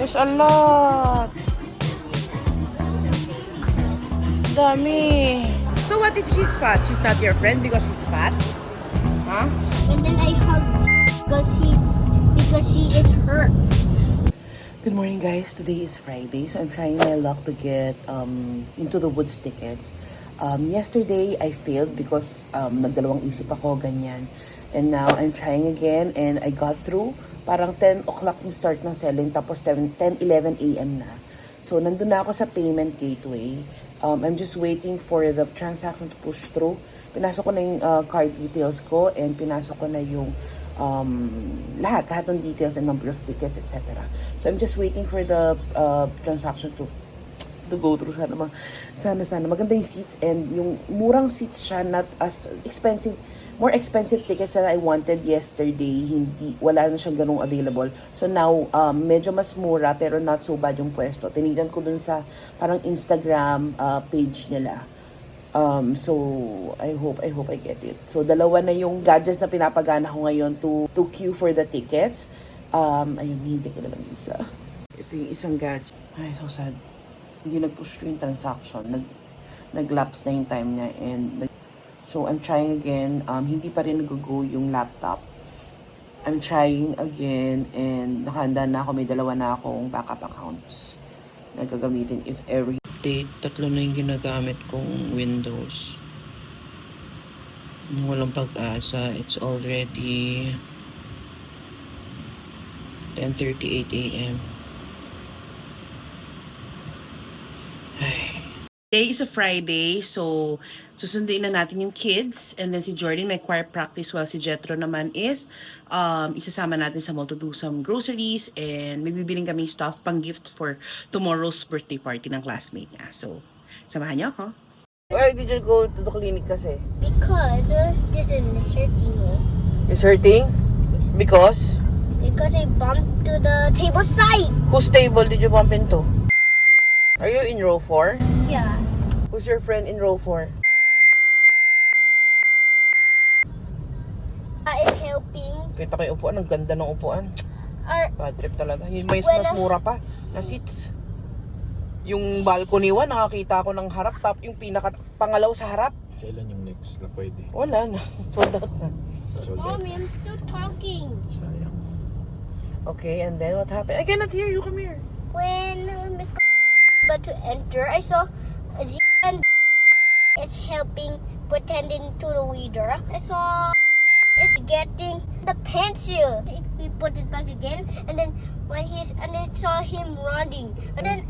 There's a lot. Dami. So what if she's fat? She's not your friend because she's fat? Huh? And then I hug because she is hurt. Good morning guys. Today is Friday, so I'm trying my luck to get into the Woods tickets. Yesterday I failed because nagdalawang isip ako, ganyan. And now I'm trying again and I got through. Parang 10 o'clock yung start ng selling, tapos 10, 11 a.m. na. So nandun na ako sa payment gateway. I'm just waiting for the transaction to push through. Pinasok ko na yung card details ko and pinasok ko na yung lahat ng details and number of tickets, etc. So I'm just waiting for the transaction to go through. Sana maganda yung seats and yung murang seats siya, not as expensive. More expensive tickets that I wanted yesterday, wala na siyang ganung available. So now, medyo mas mura pero not so bad yung pwesto. Tinignan ko dun sa parang Instagram page nila. So I hope I get it. So dalawa na yung gadgets na pinapagana ko ngayon to queue for the tickets. Ayun, hindi ko na lang isa. Ito yung isang gadget. Ay, so sad. Hindi nag-push yung transaction. Nag-lapse na yung time niya and so I'm trying again. Hindi pa rin nag-go yung laptop. I'm trying again and nakahanda na ako. May dalawa na akong backup accounts na gagamitin if ever. Update, 3 na yung ginagamit kong Windows. Walang pag-asa. It's already 10:38 a.m. Today is a Friday, so susunduin na natin yung kids. And then si Jordan may choir practice while si Jetro naman is isasama natin sa mall to do some groceries and may bibiling kami stuff pang gift for tomorrow's birthday party ng classmate niya. So, samahan niyo ako. Why did you go to the clinic kasi? Because this is hurting me. It's hurting? Because? Because I bumped to the table side. Whose table did you bump into? Are you in row 4? Yeah. Who's your friend in row 4? It's helping. Kita ko yung upuan. Ang ganda ng upuan. Bad trip talaga. Yung mas mura pa na seats. Yung balcony 1, nakakita ko ng harap. Top yung pangalaw sa harap. Kailan yung next na pwede? Wala na. Sold out na. Mommy, I'm still talking. Sayang. Okay, and then what happened? I cannot hear you. Come here. When Miss about to enter, I saw and is helping pretending to the leader. I saw is getting the pencil. We put it back again, and then saw him running, and then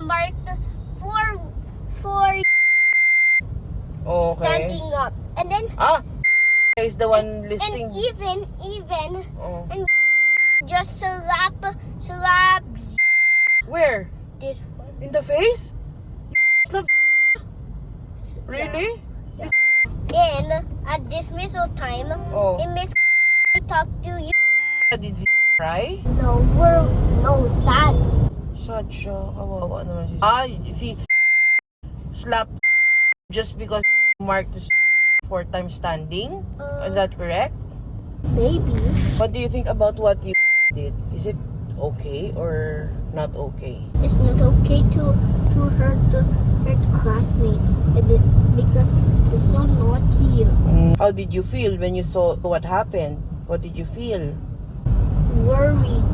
marked four Okay. standing up, and then Is the one listing. and even Oh. and just slap Where? this one. In the face? Slap. Really? Then at dismissal time, Oh. Miss talk to you. Did you cry? No, sad. Sad siya. Kawawa naman siya. You see, slap just because marked the 4 times standing? Is that correct? Maybe. What do you think about what you did? Is it okay or not okay? It's not okay to hurt the classmates because it's so naughty. How did you feel when you saw what happened? What did you feel? Worried.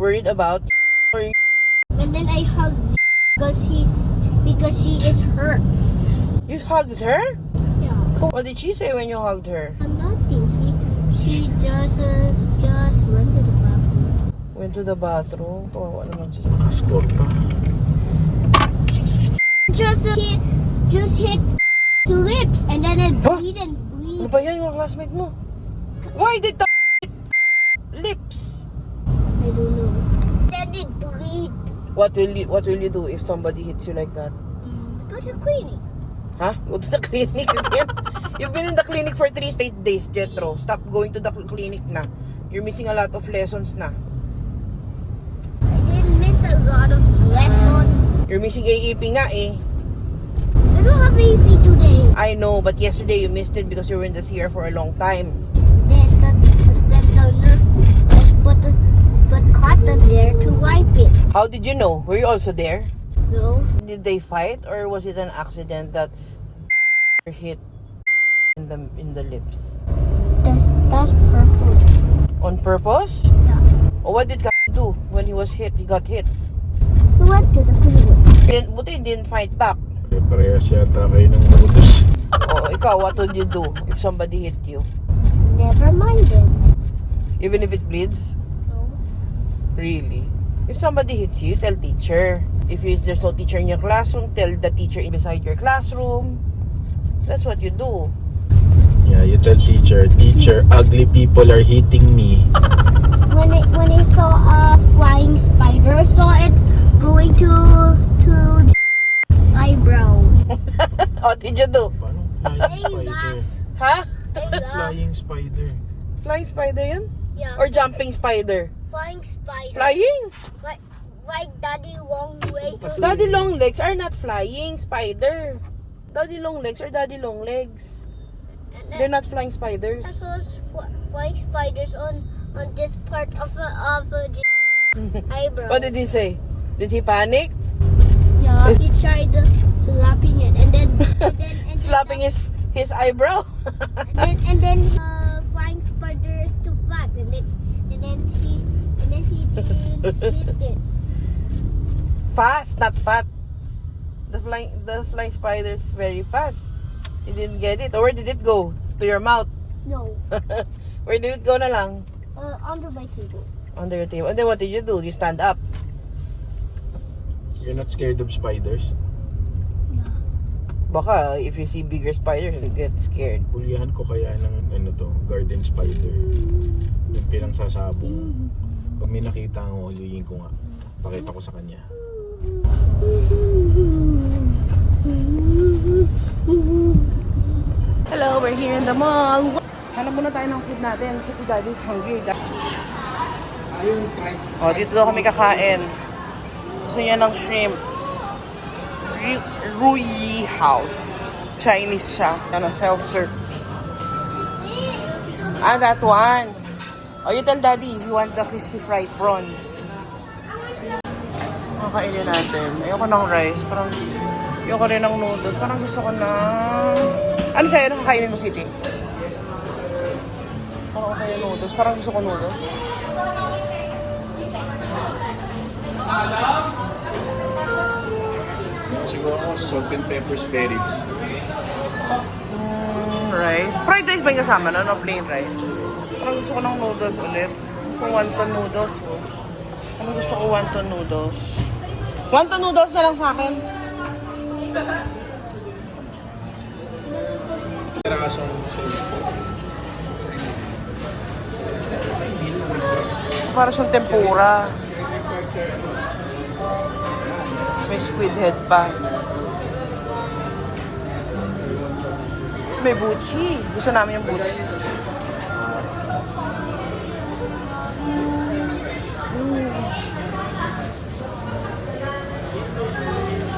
Worried about or And then I hugged because she is hurt. you hugged her? Yeah. What did she say when you hugged her? Nothing. She just went to the bathroom. Went to the bathroom. Kawawa naman siya. Score pa. Just hit two lips and then it Huh? bleed and Ano bleed. ba yan yung classmate mo? Why did that lips? I don't know. Then it bleed. What will you do if somebody hits you like that? Go to clinic. Huh? Go to the clinic again? You've been in the clinic for 3 straight days, Jetro. Stop going to the clinic na. You're missing a lot of lessons na. I didn't miss a lot of lessons. You're missing AEP nga eh. I don't have AP today. I know, but yesterday you missed it because you were in the CR for a long time. Then the nurse put cotton there to How did you know? Were you also there? No. Did they fight or was it an accident that hit in the lips? That's purple. On purpose? Yeah. Or what did do when he was hit? He got hit. He went to the clinic. Buti he didn't fight back. Parehas yata kayo ng modus. O ikaw, what would you do if somebody hit you? Never mind it. Even if it bleeds? No. Really? If somebody hits you, tell teacher. If there's no teacher in your classroom, tell the teacher beside your classroom. That's what you do. Yeah, you tell teacher, ugly people are hitting me. When I saw a flying spider, I saw it going to eyebrow. What did you do? Paano? Flying spider. Ha? I laughed. Flying spider. Flying spider yan? Yeah. Or jumping spider? Flying spider. Flying? Like daddy long legs. Daddy long legs are not flying spider. Daddy long legs are daddy long legs. And They're not flying spiders. I saw flying spiders on this part of the eyebrow. What did he say? Did he panic? Yeah. He tried slapping it, and then Slapping his eyebrow? and then flying spider is too fast, and then he didn't hit it. Fast, not fat. The flying spider is very fast. You didn't get it. Or where did it go? To your mouth? No. Where did it go na lang? Under my table. Under your table. And then what did you do? You stand up. You're not scared of spiders? Baka if you see bigger spiders, you get scared. Hulihan ko kaya ng garden spider. Yung pinangsasabong. Pag may nakita ko, hulihin ko nga. Pakita ko sa kanya. Hello, we're here in the mall. Hanap muna tayo ng food natin kasi daddy's hungry. Oh, dito daw kami kakain. Gusto niya ng shrimp. Ruyi House. Chinese siya. Self-serve. That one. Oh, you tell daddy if you want the crispy fried prawn. Kakainin natin. Ayoko ng rice. Parang ayoko rin ng noodles. Parang gusto ko na... Ano sa'yo? Ano kakainin mo, City? Parang okay yung noodles. Parang gusto ko noodles. Siguro ako, salt and pepper spare ribs. Rice. Fried rice ba yung kasama, no? No, plain rice. Parang gusto ko ng noodles ulit. Kung wonton noodles, oh. Ano gusto ko wonton noodles? Wonton noodles na lang sa akin. Rasong Para siyang tempura. May squid head pa. May buchi. Gusto namin yung buchi.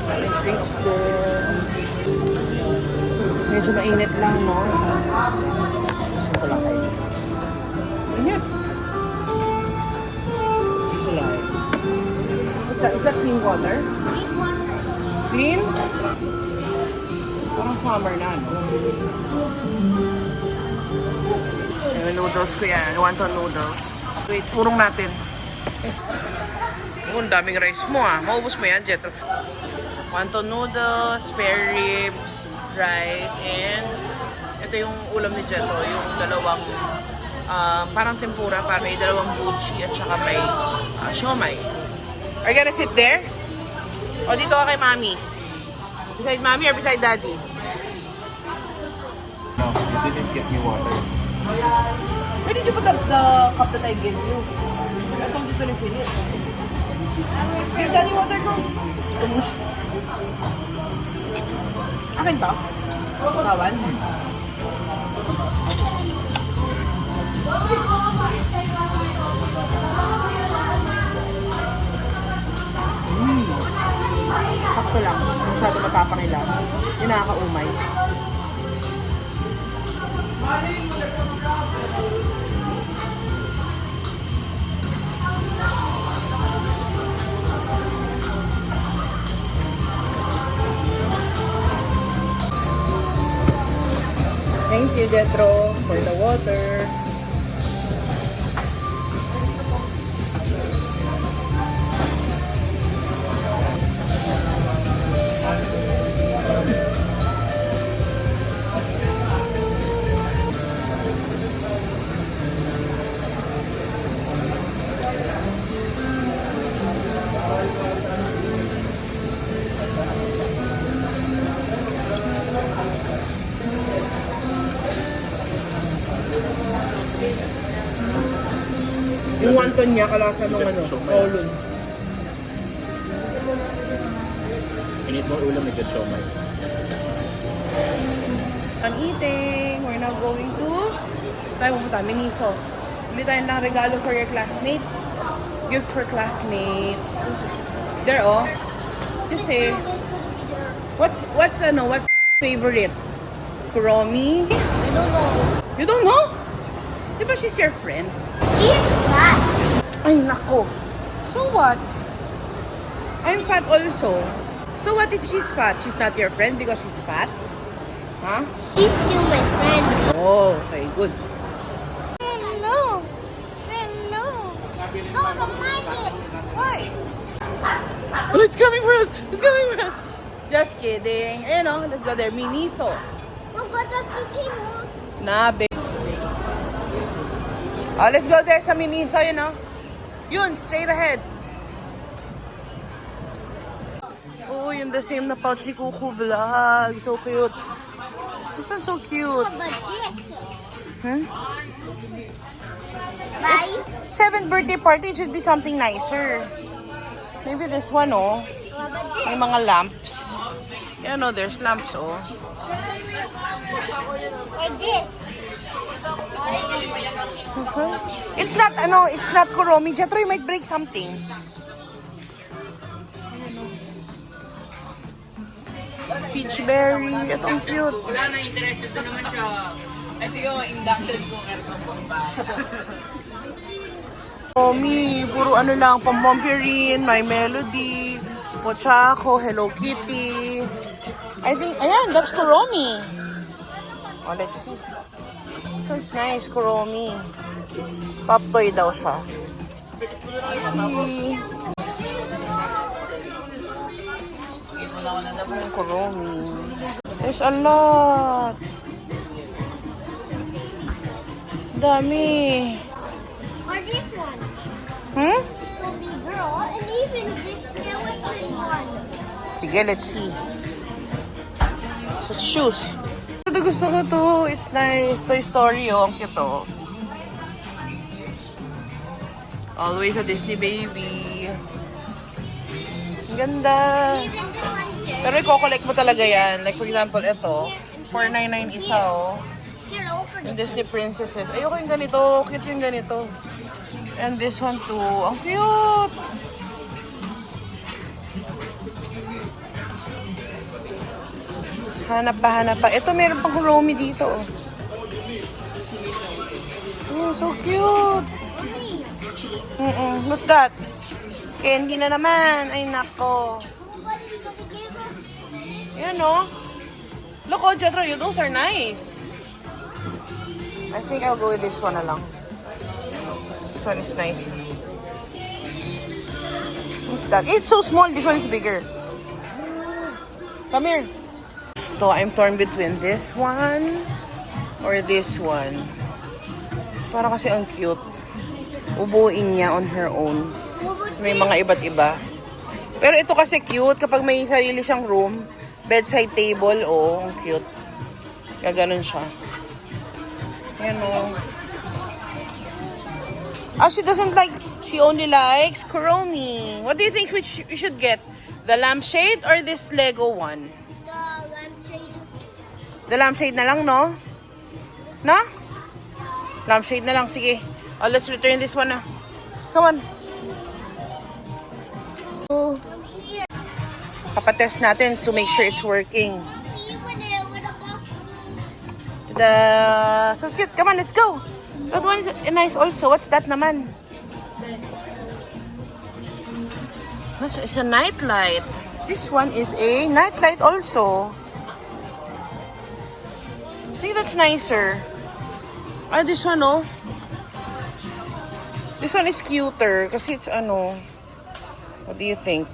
May drinks din. Medyo mainit lang, no? Gusto ko lang kayo. Init. Gusto lang. Is that clean water? Clean? Parang summer na, no? Yung noodles ko yan. Wonton noodles. Wait, purong natin. Oh, ang daming rice mo, ah. Maubos mo yan, Jetro. Wonton noodles, spare ribs, rice, and ito yung ulam ni Jetro. Yung dalawang parang tempura, parang may dalawang buchi at saka may siomai. Are you gonna sit there? O dito ka kay Mami? Beside Mami or beside Daddy? No, you didn't get me water. Where did you put the cup that I gave you? I told you to refill it. Give Daddy water ko. Akin to? Sawan? Sakto lang. Masyado matapakilang. Yung nakakaumay. Thank you, Jetro, for the water. Yung wonton niya, kalasa nung ano, kolon. Init mo ulam, may siomay. I'm eating. We're now going to tayo pumunta, Miniso. Bili tayo ng regalo for your classmate. Gift for classmate. There, oh. You say, what's favorite? Kuromi? I don't know. You don't know? Di ba she's your friend? She is fat. Ay, nako. So what? I'm fat also. So what if she's fat? She's not your friend because she's fat? Huh? She's still my friend. Oh, okay, good. Hello. Hello. Oh, the market. Why? Oh, it's coming for us! It's coming for us! Just kidding. Ayun o, let's go there. Miniso. Oh, but that's the same one. Nabe. Oh, let's go there sa Miniso, you know. Yun, straight ahead. Oh, yung the same na pouch ni Kuku Vlog. So cute. This one's so cute. Oh, but this. Huh? Bye. 7th birthday party, it should be something nicer. Maybe this one, oh. May mga lamps. Yeah, no, there's lamps, oh. Like this. Okay. It's not Kuromi. Jetro, you might break something. Peach berry. Ito ang cute. Wala na, interested na naman siya. Ay, sige, induction cooker ko po ba? Kuromi, puro ano lang, Pampampirin, My Melody, Pochaco, Hello Kitty. I think, ayan, that's Kuromi. Oh, let's see. So it's nice, Kuromi. Pop toy daw siya. Kuromi. There's a lot. Dami. Or this one. Hmm? So the girl, and even this skeleton one. Sige, let's see. So, shoes. Gusto ko to. It's nice. Toy Story, oh. Ang cute, oh. Always a Disney baby. Ang ganda. Even this one here. Pero i-collect mo talaga yan. Like, for example, ito. $4.99 isa, oh. Here, open Yung it. Disney princesses. Ayoko yung ganito. Cute yung ganito. And this one, too. Ang cute! Hanap pa. Ito, meron pang Kuromi dito, oh. Oh, so cute! What's that? Candy na naman. Ay, nako. Yan, oh. Look, oh, Jetro, those are nice. I think I'll go with this one na lang. This one is nice. What's that? It's so small. This one is bigger. Come here. So, I'm torn between this one or this one. Para kasi ang cute. Ubuin niya on her own. So, may mga iba't iba. Pero ito kasi cute. Kapag may sarili siyang room, bedside table, oh, ang cute. Kaya ganun siya. Ayan, oh. She only likes Kuromi. What do you think we should get? The lampshade or this Lego one? The lampshade. The lampshade na lang, no? No? Lampshade na lang, sige. Oh, let's return this one na. Come on. From here. Papatest natin to make sure it's working. See with a box. So cute. Come on, let's go. That one is nice also. What's that naman? It's a night light. This one is a night light also. See, that's nicer. Ah, this one, oh. This one is cuter kasi it's ano. What do you think?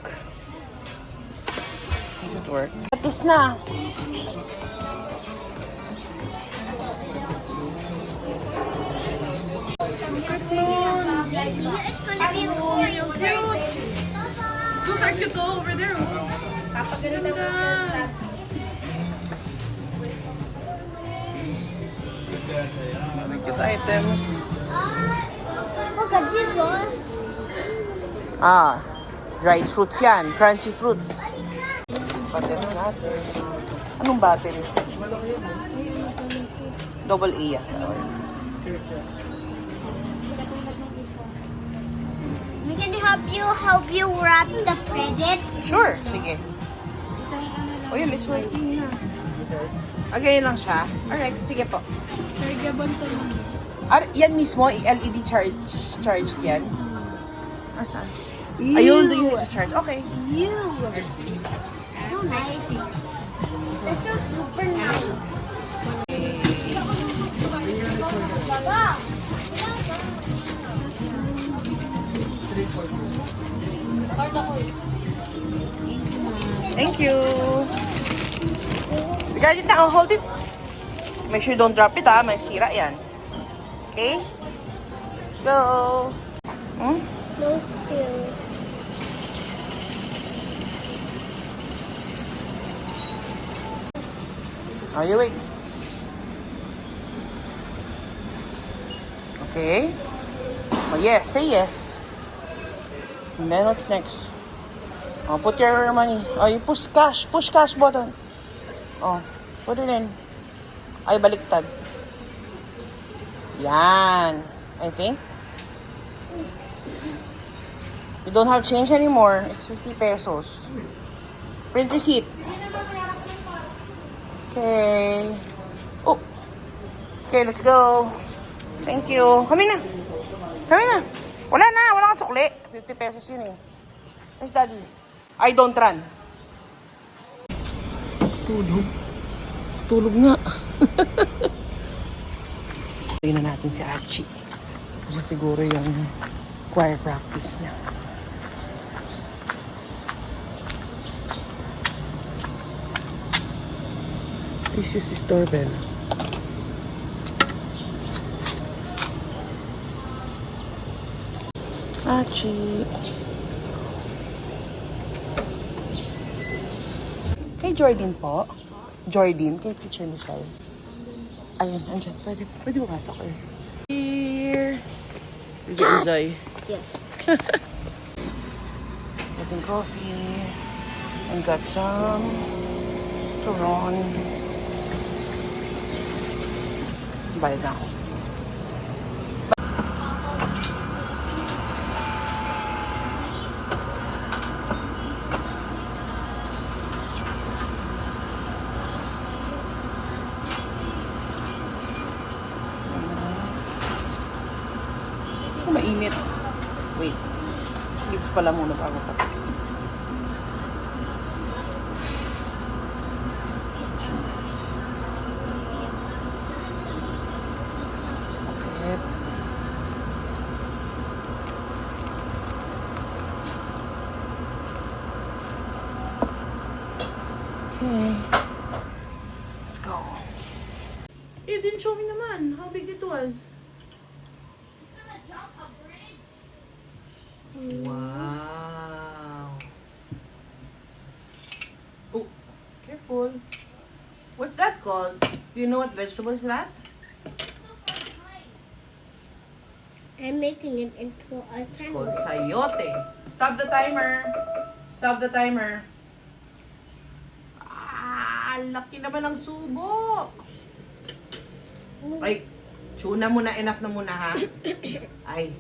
Does it work? Patis na. Those are cute over there. Cute items. Look at this one. Ah, dried fruits yan. Crunchy fruits. Patis natin. Anong batteries? Double A yan. Can I help you wrap the present? Sure, sige. O yun, it's working na. Again lang siya. Alright, sige po. Yan mismo, LED charge yan. Asan? Ayun, doon yung charge. Okay. You. So nice. This is super nice. Wow. Thank you. Regarding na, I'll hold it. Make sure you don't drop it, ha. May sira yan. Okay? Go. Hmm? Those two. Oh, you wait. Okay. Oh, yes. Say yes. And then what's next? Oh, put your money. Oh, you push cash. Push cash button. Oh, put it in. Ay, baliktad. Yan. I think. You don't have change anymore. It's 50 pesos. Print receipt. Okay. Oh. Okay, let's go. Thank you. Kami na. Kami na. Wala na. Wala kang sukli. 50 pesos yun eh. Where's daddy? I don't run. Tulog. Tulog nga. Tingnan na natin si Archie. Kasi siguro yung choir practice niya. Please use his doorbell. Archie. Hey, Jordan po. Jordan, kay Teacher Michelle. Ayun, andyan. Pwede pumasok eh. Here. You get Zay. Yes. Getting coffee. And got some turon. Bayad na ako. Mainit. Wait. Sleep pala muna bago pa. Okay. Let's go. You didn't show me naman how big it was. Wow. Oh, careful. What's that called? Do you know what vegetable is that? I'm making it into a It's sandwich. called sayote. Stop the timer. Stop the timer. Ah, laki naman ng subo. Ay, chew na muna. Enough na muna, ha? Ay,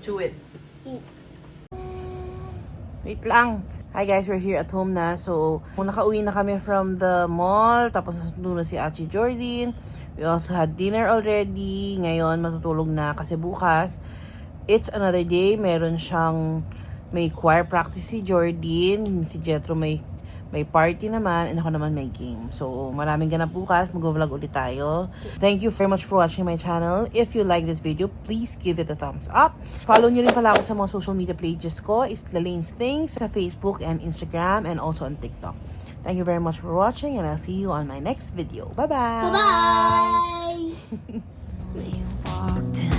chew it. Wait lang. Hi guys, we're here at home na. So, nakauwi na kami from the mall. Tapos nasundo na si Archie Jordan. We also had dinner already. Ngayon, matutulog na kasi bukas, it's another day. Meron siyang may choir practice si Jordan. Si Jetro may may party naman, and ako naman may game. So, maraming ganap bukas. Mag-vlog ulit tayo. Thank you very much for watching my channel. If you like this video, please give it a thumbs up. Follow nyo rin pala ako sa mga social media pages ko. It's Lalane's Things sa Facebook and Instagram and also on TikTok. Thank you very much for watching, and I'll see you on my next video. Bye-bye! Bye-bye! You walked in